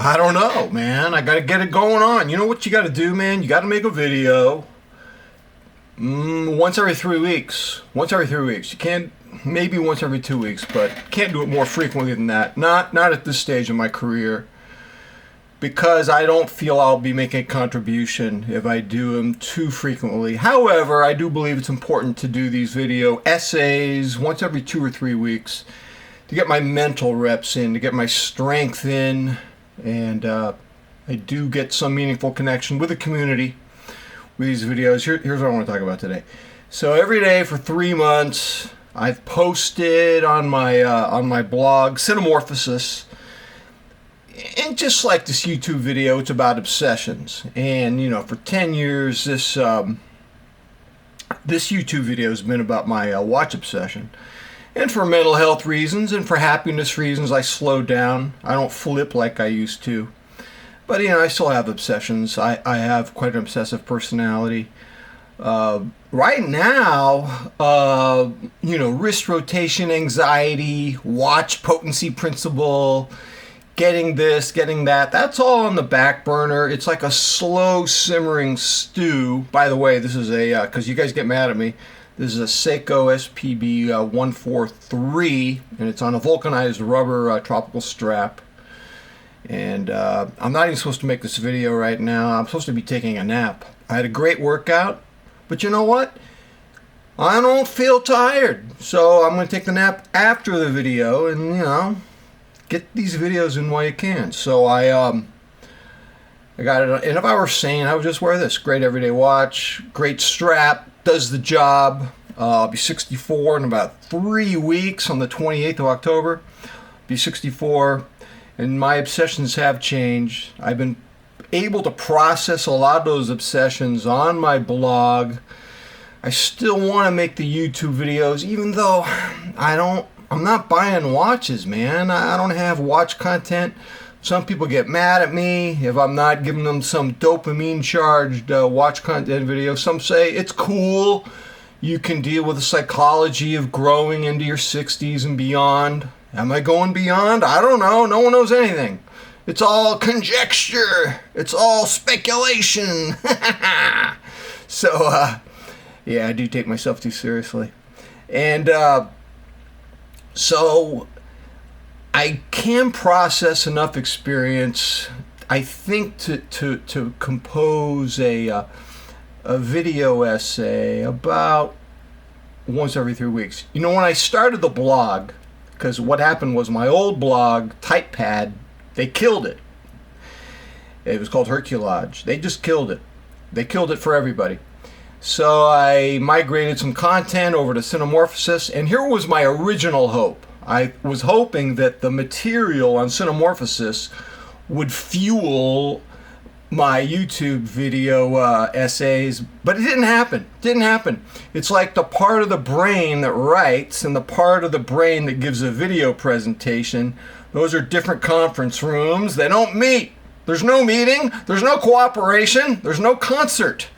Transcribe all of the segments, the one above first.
I don't know, man. I got to get it going on. You know what you got to do, man? You got to make a video once every 3 weeks. Once every 3 weeks. You can't, maybe once every 2 weeks, but can't do it more frequently than that. Not at this stage of my career, because I don't feel I'll be making a contribution if I do them too frequently. However, I do believe it's important to do these video essays once every 2 or 3 weeks to get my mental reps in, to get my strength in, and I do get some meaningful connection with the community with these videos. Here's what I want to talk about today. So every day for 3 months, I've posted on my blog, Cinemorphosis. And just like this YouTube video, it's about obsessions. And, you know, for 10 years, this YouTube video has been about my watch obsession. And for mental health reasons and for happiness reasons, I slowed down. I don't flip like I used to. But, you know, I still have obsessions. I have quite an obsessive personality. Right now, you know, wrist rotation anxiety, watch potency principle, getting this, getting that, that's all on the back burner. It's like a slow simmering stew. By the way, this is a, because you guys get mad at me, this is a Seiko SPB143, and it's on a vulcanized rubber tropical strap. And I'm not even supposed to make this video right now. I'm supposed to be taking a nap. I had a great workout, but you know what? I don't feel tired. So I'm going to take the nap after the video and, you know, get these videos in while you can. So I got it. And if I were sane, I would just wear this. Great everyday watch. Great strap. Does the job. I'll be 64 in about 3 weeks on the 28th of October. Be 64. And my obsessions have changed. I've been able to process a lot of those obsessions on my blog. I still want to make the YouTube videos, even though I'm not buying watches, man. I don't have watch content. Some people get mad at me if I'm not giving them some dopamine-charged watch content video. Some say it's cool. You can deal with the psychology of growing into your 60s and beyond. Am I going beyond? I don't know. No one knows anything. It's all conjecture. It's all speculation. So, yeah, I do take myself too seriously. And so I can process enough experience, I think, to compose a video essay about once every 3 weeks. You know, when I started the blog, because what happened was my old blog, TypePad, they killed it. It was called Herculage. They just killed it. They killed it for everybody. So I migrated some content over to Cinemorphosis, and here was my original hope. I was hoping that the material on Cinemorphosis would fuel my YouTube video essays, but it didn't happen. It didn't happen. It's like the part of the brain that writes and the part of the brain that gives a video presentation. Those are different conference rooms. They don't meet. There's no meeting. There's no cooperation. There's no concert.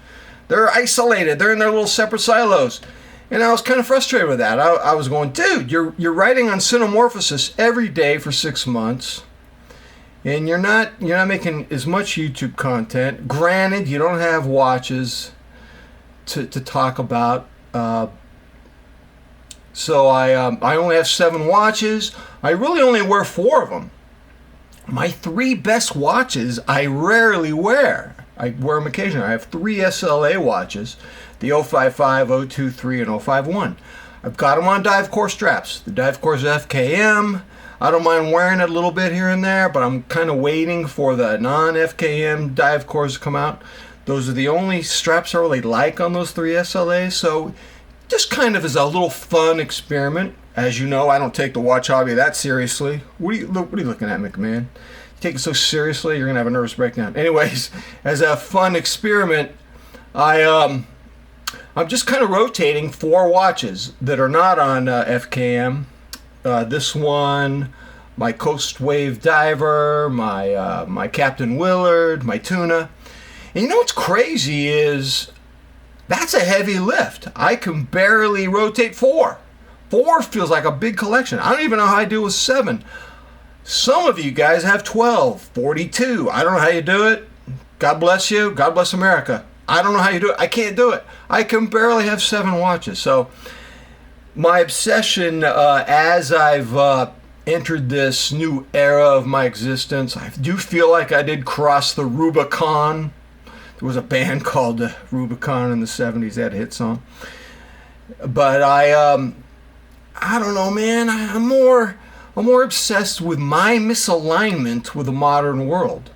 They're isolated. They're in their little separate silos. And I was kind of frustrated with that. I was going, dude, you're writing on Cinemorphosis every day for 6 months, and you're not making as much YouTube content. Granted, you don't have watches to talk about. So I only have 7 watches. I really only wear 4 of them. My 3 best watches I rarely wear. I wear them occasionally. I have 3 SLA watches, the 055, 023, and 051. I've got them on dive core straps. The dive core is FKM. I don't mind wearing it a little bit here and there, but I'm kind of waiting for the non-FKM dive cores to come out. Those are the only straps I really like on those 3 SLAs, so just kind of as a little fun experiment. As you know, I don't take the watch hobby that seriously. What are you looking at, McMahon? You take it so seriously, you're going to have a nervous breakdown. Anyways, as a fun experiment, I'm just kind of rotating 4 watches that are not on FKM. This one, my Coast Wave Diver, my Captain Willard, my Tuna. And you know what's crazy is that's a heavy lift. I can barely rotate 4. 4 feels like a big collection. I don't even know how I do with 7. Some of you guys have 12, 42. I don't know how you do it. God bless you. God bless America. I don't know how you do it. I can't do it. I can barely have 7 watches. So my obsession as I've entered this new era of my existence, I do feel like I did cross the Rubicon. There was a band called Rubicon in the 70s. They had a hit song. But I don't know, man. I'm more obsessed with my misalignment with the modern world.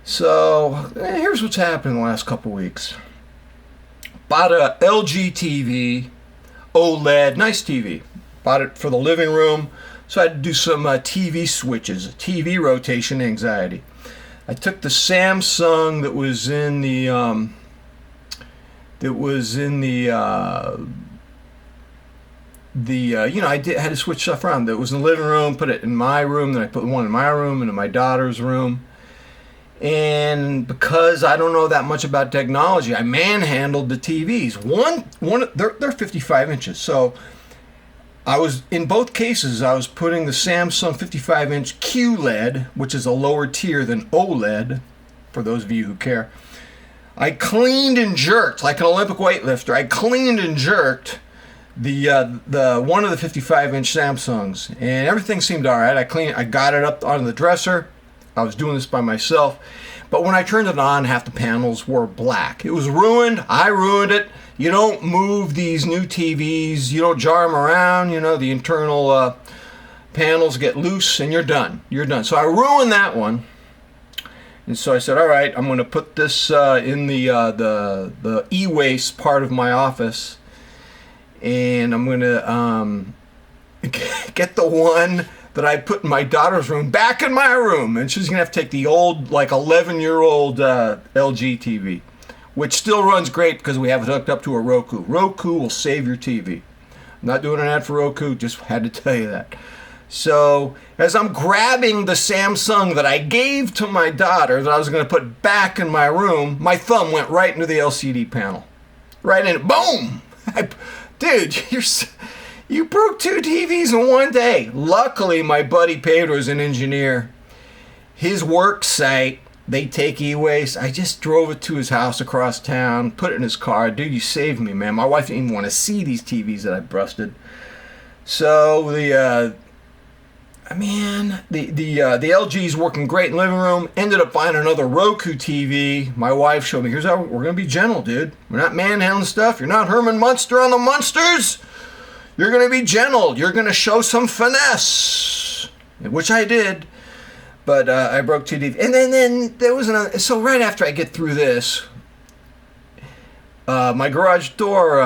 So here's what's happened in the last couple weeks. Bought a LG TV, OLED, nice TV. Bought it for the living room, so I had to do some TV switches, TV rotation anxiety. I took the Samsung that was in the I had to switch stuff around. That was in the living room, put it in my room, then I put one in my room and in my daughter's room. And because I don't know that much about technology, I manhandled the TVs. They're 55 inches. So in both cases, I was putting the Samsung 55-inch QLED, which is a lower tier than OLED, for those of you who care. I cleaned and jerked, like an Olympic weightlifter. I cleaned and jerked the one of the 55-inch Samsungs, and everything seemed all right. I got it up on the dresser. I was doing this by myself, but when I turned it on, half the panels were black. It was ruined. I ruined it. You don't move these new TVs. You don't jar them around. The internal panels get loose, and you're done. You're done. So I ruined that one. And so I said, all right, I'm going to put this in the e-waste part of my office, and I'm going to get the one that I put in my daughter's room back in my room, and she's going to have to take the old, like 11-year-old LG TV, which still runs great because we have it hooked up to a Roku. Roku will save your TV. I'm not doing an ad for Roku, just had to tell you that. So as I'm grabbing the Samsung that I gave to my daughter that I was going to put back in my room, my thumb went right into the LCD panel. Right in it. Boom! Dude, you broke 2 TVs in one day. Luckily, my buddy Pedro is an engineer. His work site, they take e-waste. I just drove it to his house across town, put it in his car. Dude, you saved me, man. My wife didn't even want to see these TVs that I busted. So the LG is working great in the living room. Ended up buying another Roku TV. My wife showed me, here's how we're going to be gentle, dude. We're not manhandling stuff. You're not Herman Munster on the Munsters. You're going to be gentle. You're going to show some finesse, which I did. But I broke 2 TVs. And then there was another. So right after I get through this, my garage door,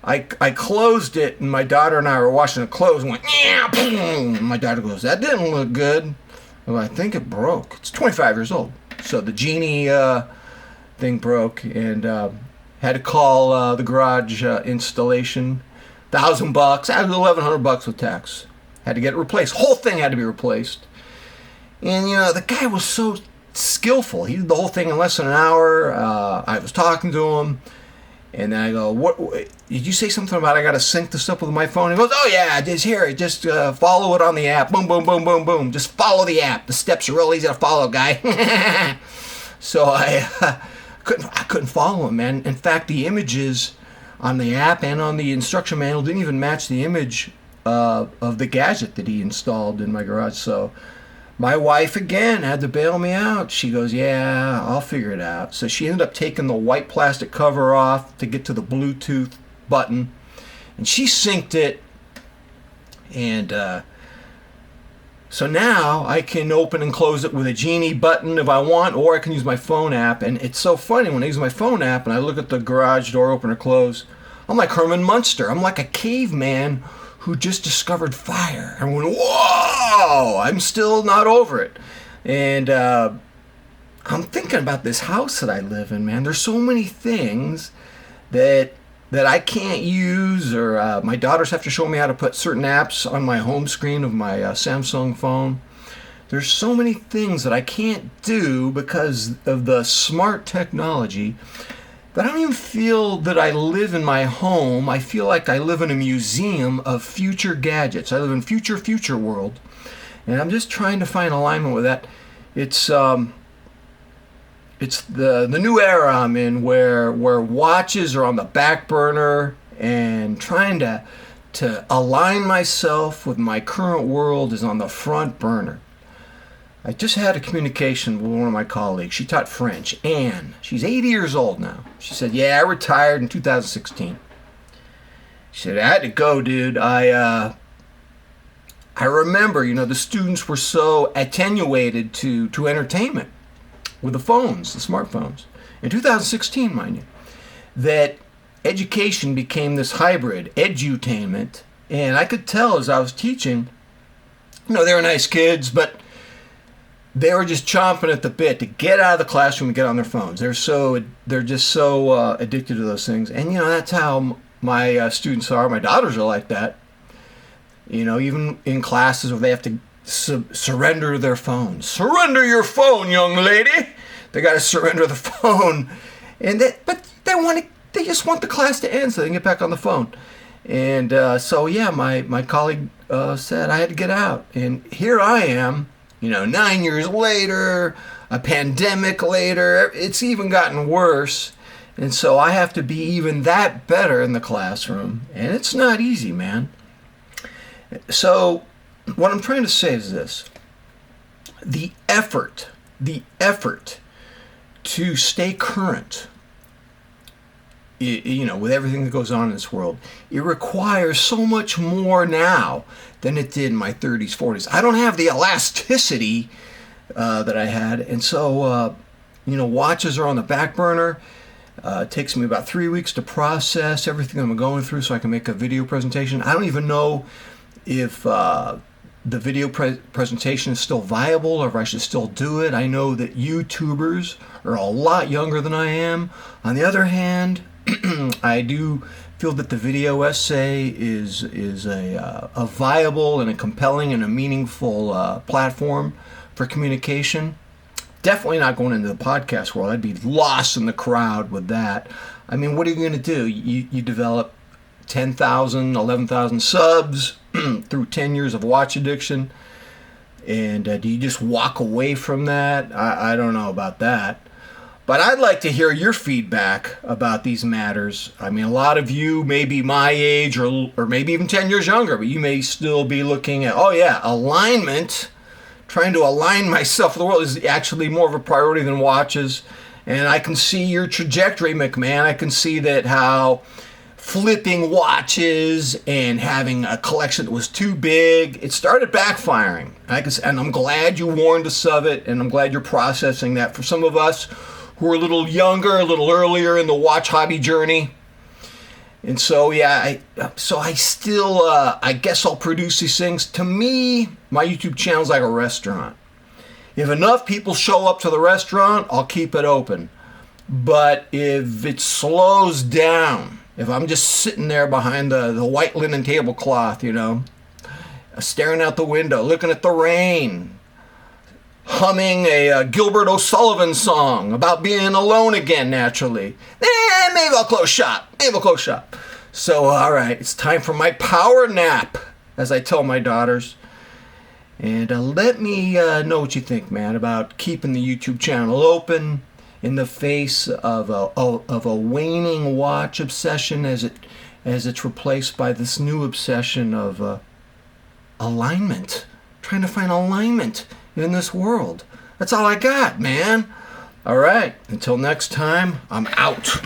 I closed it, and my daughter and I were washing the clothes and went, yeah, boom. My daughter goes, that didn't look good. Well, I think it broke. It's 25 years old. So the genie thing broke, and had to call the garage installation. $1,000, $1,100 with tax. Had to get it replaced. Whole thing had to be replaced. And the guy was so skillful. He did the whole thing in less than an hour. I was talking to him, and then I go, "What? Did you say something about I got to sync this up with my phone?" He goes, "Oh yeah, just follow it on the app. Boom, boom, boom, boom, boom. Just follow the app. The steps are real easy to follow, guy." So I couldn't follow him, man. In fact, the images on the app and on the instruction manual didn't even match the image of the gadget that he installed in my garage. So my wife again had to bail me out. She goes, yeah, I'll figure it out. So she ended up taking the white plastic cover off to get to the Bluetooth button, and she synced it. And so now I can open and close it with a Genie button if I want, or I can use my phone app. And it's so funny when I use my phone app and I look at the garage door open or close, I'm like Herman Munster. I'm like a caveman who just discovered fire. I went, whoa! I'm still not over it. And I'm thinking about this house that I live in, man. There's so many things that I can't use, or my daughters have to show me how to put certain apps on my home screen of my Samsung phone. There's so many things that I can't do because of the smart technology that I don't even feel that I live in my home. I feel like I live in a museum of future gadgets. I live in future world. And I'm just trying to find alignment with that. It's the new era I'm in, where watches are on the back burner, and trying to align myself with my current world is on the front burner. I just had a communication with one of my colleagues. She taught French. Anne. She's 80 years old now. She said, yeah, I retired in 2016. She said, I had to go, dude. I remember, the students were so attenuated to entertainment with the phones, the smartphones. In 2016, mind you, that education became this hybrid, edutainment. And I could tell as I was teaching, they were nice kids, but they were just chomping at the bit to get out of the classroom and get on their phones. They're just so addicted to those things. And that's how my students are. My daughters are like that. Even in classes where they have to surrender their phones. Surrender your phone, young lady. They got to surrender the phone, but they just want the class to end so they can get back on the phone. And so my colleague said I had to get out, and here I am. 9 years later, a pandemic later, it's even gotten worse. And so I have to be even that better in the classroom. And it's not easy, man. So what I'm trying to say is this. The effort to stay current, with everything that goes on in this world, it requires so much more now than it did in my 30s, 40s. I don't have the elasticity that I had, and so watches are on the back burner. It takes me about 3 weeks to process everything I'm going through so I can make a video presentation. I don't even know if the video presentation is still viable or if I should still do it. I know that YouTubers are a lot younger than I am. On the other hand, I do feel that the video essay is a viable and a compelling and a meaningful platform for communication. Definitely not going into the podcast world. I'd be lost in the crowd with that. I mean, what are you going to do? You develop 10,000, 11,000 subs through 10 years of watch addiction, and do you just walk away from that? I don't know about that. But I'd like to hear your feedback about these matters. I mean, a lot of you may be my age or maybe even 10 years younger, but you may still be looking at, alignment. Trying to align myself with the world is actually more of a priority than watches. And I can see your trajectory, McMahon. I can see that how flipping watches and having a collection that was too big, it started backfiring. And I'm glad you warned us of it, and I'm glad you're processing that. For some of us who are a little younger, a little earlier in the watch hobby journey. And so, I still, I guess I'll produce these things. To me, my YouTube channel is like a restaurant. If enough people show up to the restaurant, I'll keep it open. But if it slows down, if I'm just sitting there behind the white linen tablecloth, staring out the window, looking at the rain, humming a Gilbert O'Sullivan song about being alone again naturally, maybe I'll close shop. So, all right, it's time for my power nap, as I tell my daughters. And let me know what you think, man, about keeping the YouTube channel open in the face of a waning watch obsession as it's replaced by this new obsession of alignment, trying to find alignment in this world. That's all I got, man. All right, until next time, I'm out.